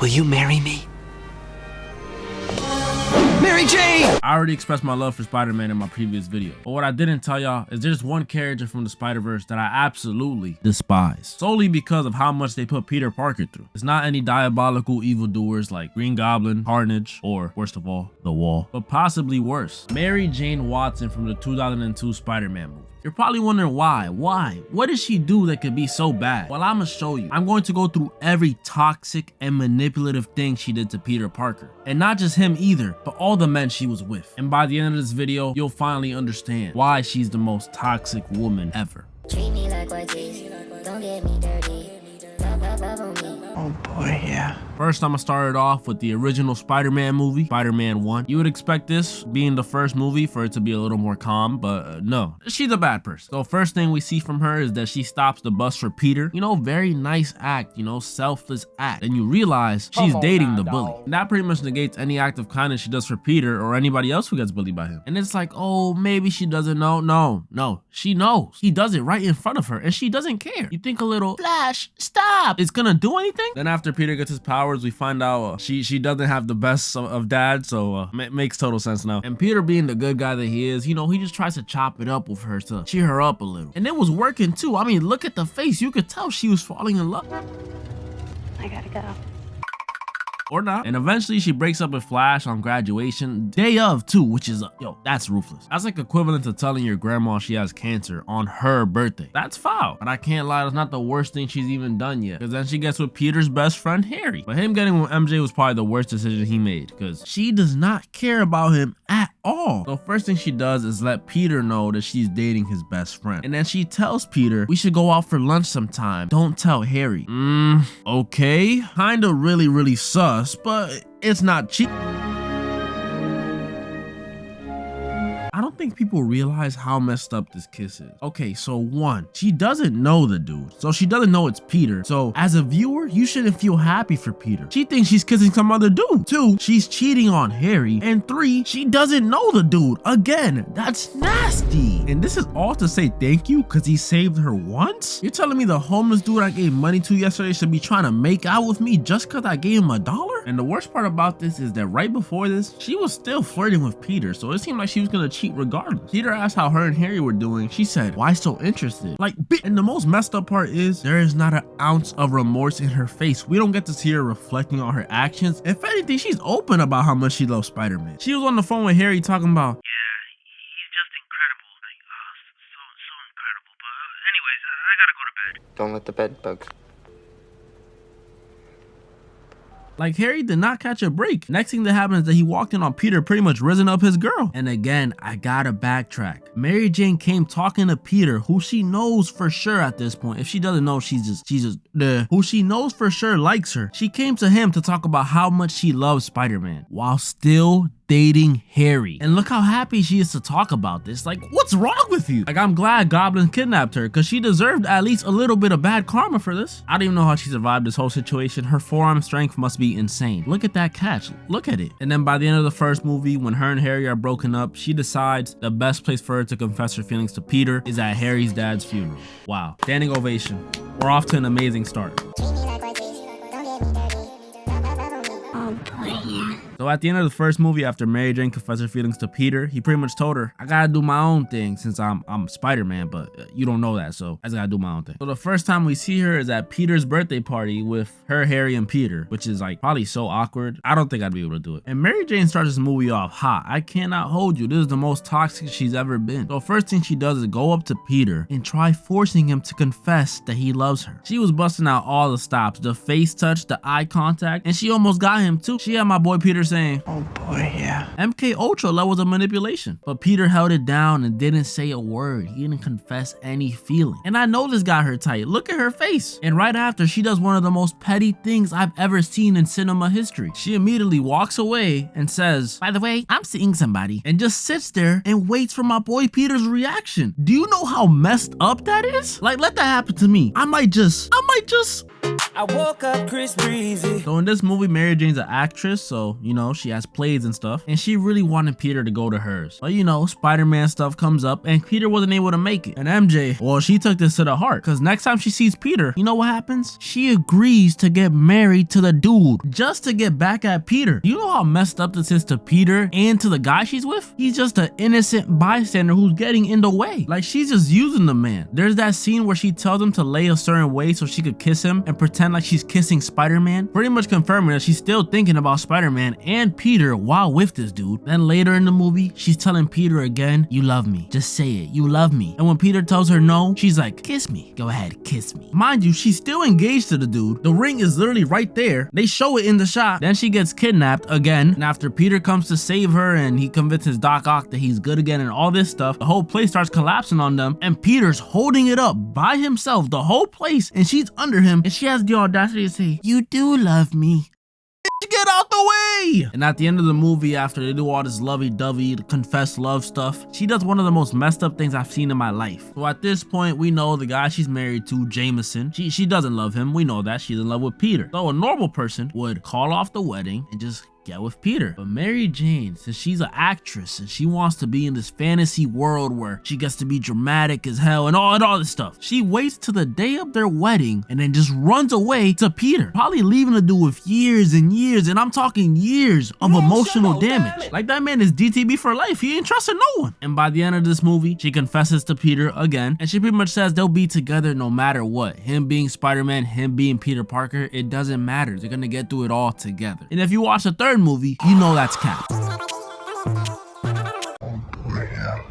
Will you marry me? Mary Jane! I already expressed my love for Spider-Man in my previous video, but what I didn't tell y'all is there's one character from the Spider-Verse that I absolutely despise, solely because of how much they put Peter Parker through. It's not any diabolical evildoers like Green Goblin, Carnage, or worst of all, The Wall, but possibly worse, Mary Jane Watson from the 2002 Spider-Man movie. You're probably wondering why? What did she do that could be so bad? Well, I'm gonna show you. I'm going to go through every toxic and manipulative thing she did to Peter Parker. And not just him either, but all the men she was with. And by the end of this video, you'll finally understand why she's the most toxic woman ever. Treat me like what is, don't get me dirty. Love on me. Oh boy, yeah. First, I'm gonna start it off with the original Spider-Man movie, Spider-Man 1. You would expect this being the first movie for it to be a little more calm, but no, she's a bad person. So first thing we see from her is that she stops the bus for Peter. You know, very nice act, you know, selfless act. And you realize she's dating the bully. And that pretty much negates any act of kindness she does for Peter or anybody else who gets bullied by him. And it's like, oh, maybe she doesn't know. No, she knows. He does it right in front of her and she doesn't care. You think a little, Flash, stop. It's gonna do anything? Then after Peter gets his powers, we find out she doesn't have the best of dads, so makes total sense now. And Peter, being the good guy that he is, you know, he just tries to chop it up with her to cheer her up a little. And it was working too. I mean, look at the face. You could tell she was falling in love. I gotta go. Or not. And eventually she breaks up with Flash on graduation day of too, which is, yo, that's ruthless. That's like equivalent to telling your grandma she has cancer on her birthday. That's foul. But I can't lie, that's not the worst thing she's even done yet. Because then she gets with Peter's best friend, Harry. But him getting with MJ was probably the worst decision he made, because she does not care about him at all. So first thing she does is let Peter know that she's dating his best friend. And then she tells Peter, we should go out for lunch sometime. Don't tell Harry. Okay. Kinda really sus, but it's not cheap. I don't think people realize how messed up this kiss is. Okay, so one, she doesn't know the dude. So she doesn't know it's Peter. So as a viewer, you shouldn't feel happy for Peter. She thinks she's kissing some other dude. Two, she's cheating on Harry. And three, she doesn't know the dude. Again, that's nasty. And this is all to say thank you because he saved her once? You're telling me the homeless dude I gave money to yesterday should be trying to make out with me just because I gave him $1? And the worst part about this is that right before this, she was still flirting with Peter. So it seemed like she was gonna cheat regardless. Peter asked how her and Harry were doing. She said, why so interested? Like, and the most messed up part is there is not an ounce of remorse in her face. We don't get to see her reflecting on her actions. If anything, she's open about how much she loves Spider-Man. She was on the phone with Harry talking about, he's just incredible. Like, so incredible. But anyways, I gotta go to bed. Don't let the bed bugs. like Harry did not catch a break. Next thing that happens is that he walked in on Peter pretty much risen up his girl. And again, I gotta backtrack. Mary Jane came talking to Peter, who she knows for sure at this point. If she doesn't know, she's just who she knows for sure likes her. She came to him to talk about how much she loves Spider-Man while still dating Harry. And look how happy she is to talk about this. Like, what's wrong with you? Like, I'm glad Goblin kidnapped her because she deserved at least a little bit of bad karma for this. I don't even know how she survived this whole situation. Her forearm strength must be insane. Look at that catch. Look at it. And then by the end of the first movie, when her and Harry are broken up, she decides the best place for her to confess her feelings to Peter is at Harry's dad's funeral. Wow. Standing ovation. We're off to an amazing start. So at the end of the first movie, after Mary Jane confessed her feelings to Peter, he pretty much told her, I gotta do my own thing since I'm Spider-Man, but you don't know that, so I just gotta do my own thing. So the first time we see her is at Peter's birthday party with her, Harry, and Peter, which is like probably so awkward. I don't think I'd be able to do it. And Mary Jane starts this movie off hot. I cannot hold you. This is the most toxic she's ever been. So first thing she does is go up to Peter and try forcing him to confess that he loves her. She was busting out all the stops, the face touch, the eye contact, and she almost got him too. She had my boy Peter saying, oh boy, yeah. MK Ultra levels of manipulation. But Peter held it down and didn't say a word. He didn't confess any feeling. And I know this got her tight. Look at her face. And right after, she does one of the most petty things I've ever seen in cinema history. She immediately walks away and says, by the way, I'm seeing somebody. And just sits there and waits for my boy Peter's reaction. Do you know how messed up that is? Like, let that happen to me. I might just I woke up Chris Breezy. So in this movie, Mary Jane's an actress, so, you know, she has plays and stuff. And she really wanted Peter to go to hers. But, you know, Spider-Man stuff comes up and Peter wasn't able to make it. And MJ, well, she took this to the heart. Because next time she sees Peter, you know what happens? She agrees to get married to the dude just to get back at Peter. You know how messed up this is to Peter and to the guy she's with? He's just an innocent bystander who's getting in the way. Like, she's just using the man. There's that scene where she tells him to lay a certain way so she could kiss him and pretend like she's kissing Spider-Man, pretty much confirming that she's still thinking about Spider-Man and Peter while with this dude. Then later in the movie, she's telling Peter again, you love me, just say it, you love me. And when Peter tells her no, she's like, kiss me, go ahead, kiss me. Mind you, she's still engaged to the dude. The ring is literally right there. They show it in the shot. Then she gets kidnapped again, and after Peter comes to save her and he convinces Doc Ock that he's good again and all this stuff, the whole place starts collapsing on them, and Peter's holding it up by himself, the whole place, and she's under him, and she has the audacity to say, you do love me. Get out the way! And at the end of the movie, after they do all this lovey-dovey, confess love stuff, she does one of the most messed up things I've seen in my life. So at this point, we know the guy she's married to, Jameson, she doesn't love him. We know that. She's in love with Peter. So a normal person would call off the wedding and just get with Peter. But Mary Jane, since she's an actress and she wants to be in this fantasy world where she gets to be dramatic as hell and all this stuff, she waits to the day of their wedding and then just runs away to Peter, probably leaving the dude with years and years, and I'm talking years of emotional damage. Like, that man is DTB for life. He ain't trusting no one. And by the end of this movie, she confesses to Peter again, and she pretty much says they'll be together no matter what. Him being Spider-Man, him being Peter Parker, it doesn't matter. They're gonna get through it all together. And if you watch the third movie, you know that's cap. From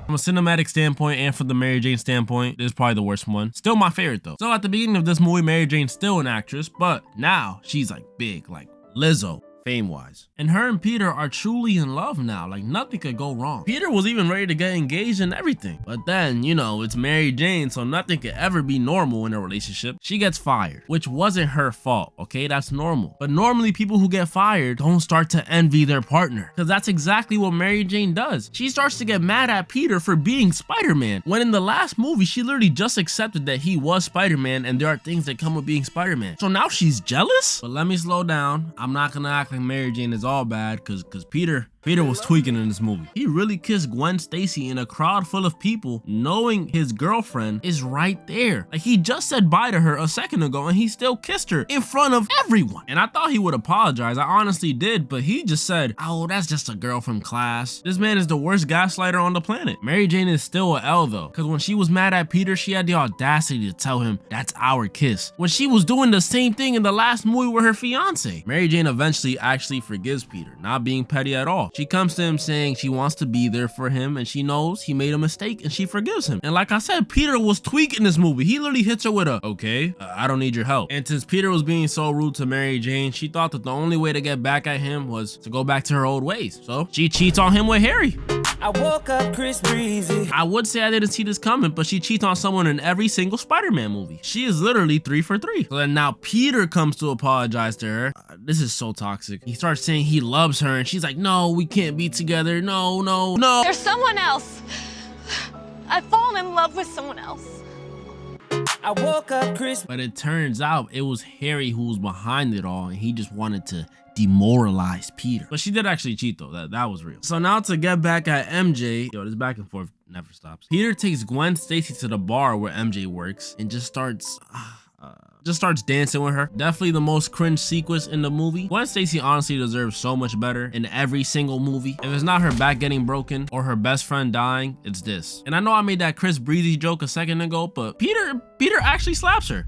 a cinematic standpoint and from the Mary Jane standpoint, this is probably the worst one. Still my favorite though. So at the beginning of this movie, Mary Jane's still an actress, but now she's like big, like Lizzo, fame-wise. And her and Peter are truly in love now. Like, nothing could go wrong. Peter was even ready to get engaged and everything. But then, you know, it's Mary Jane, so nothing could ever be normal in a relationship. She gets fired, which wasn't her fault, okay? That's normal. But normally people who get fired don't start to envy their partner, because that's exactly what Mary Jane does. She starts to get mad at Peter for being Spider-Man, when in the last movie, she literally just accepted that he was Spider-Man and there are things that come with being Spider-Man. So now she's jealous? But let me slow down. I'm not gonna act like Mary Jane is all bad, because Peter was tweaking in this movie. He really kissed Gwen Stacy in a crowd full of people, knowing his girlfriend is right there. Like, he just said bye to her a second ago and he still kissed her in front of everyone. And I thought he would apologize. I honestly did, but he just said, oh, that's just a girl from class. This man is the worst gaslighter on the planet. Mary Jane is still a L though, because when she was mad at Peter, she had the audacity to tell him that's our kiss, when she was doing the same thing in the last movie with her fiance. Mary Jane eventually actually forgives Peter, not being petty at all. She comes to him saying she wants to be there for him and she knows he made a mistake and she forgives him. And like I said, Peter was tweaking this movie. He literally hits her with a, okay, I don't need your help. And since Peter was being so rude to Mary Jane, she thought that the only way to get back at him was to go back to her old ways. So she cheats on him with Harry. I woke up Chris Breezy. I would say I didn't see this coming, but she cheats on someone in every single Spider-Man movie. She is literally 3 for 3. So then now Peter comes to apologize to her. This is so toxic. He starts saying he loves her and she's like, no, we can't be together. No, no, no. There's someone else. I've fallen in love with someone else. I woke up Chris. But it turns out it was Harry who was behind it all and he just wanted to demoralize Peter. But she did actually cheat though. That was real. So now to get back at MJ, yo, this back and forth never stops. Peter takes Gwen Stacy to the bar where MJ works and just starts dancing with her. Definitely the most cringe sequence in the movie. Gwen Stacy honestly deserves so much better in every single movie. If it's not her back getting broken or her best friend dying, it's this. And I know I made that Chris Breezy joke a second ago, but Peter actually slaps her.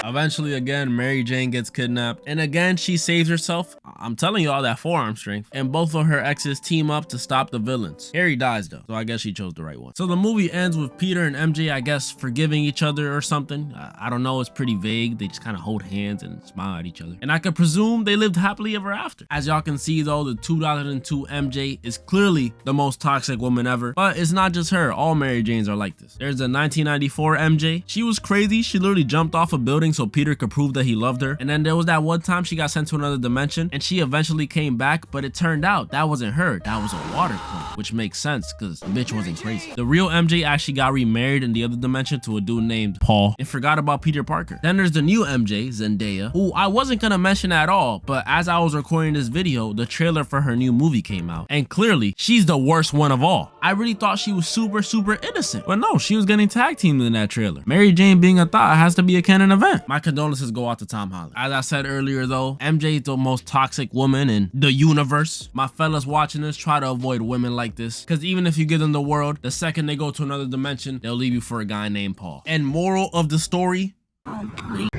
Eventually, again, Mary Jane gets kidnapped. And again, she saves herself. I'm telling y'all, that forearm strength. And both of her exes team up to stop the villains. Harry dies though, so I guess she chose the right one. So the movie ends with Peter and MJ, I guess, forgiving each other or something. I don't know, it's pretty vague. They just kind of hold hands and smile at each other. And I could presume they lived happily ever after. As y'all can see though, the 2002 MJ is clearly the most toxic woman ever. But it's not just her. All Mary Janes are like this. There's a 1994 MJ. She was crazy. She literally jumped off a building so Peter could prove that he loved her. And then there was that one time she got sent to another dimension and she eventually came back, but it turned out that wasn't her. That was a water clone, which makes sense because the bitch wasn't crazy. The real MJ actually got remarried in the other dimension to a dude named Paul and forgot about Peter Parker. Then there's the new MJ, Zendaya, who I wasn't gonna mention at all, but as I was recording this video, the trailer for her new movie came out, and clearly she's the worst one of all. I really thought she was super innocent, but no, she was getting tag teamed in that trailer. Mary Jane being a thought has to be a canon event. My condolences go out to Tom Holland. As I said earlier though, MJ is the most toxic woman in the universe. My fellas watching this, try to avoid women like this, because even if you give them the world, the second they go to another dimension, they'll leave you for a guy named Paul. And moral of the story, break.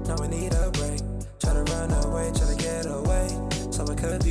Now we need a break. Try to run away, try to get away. So it could be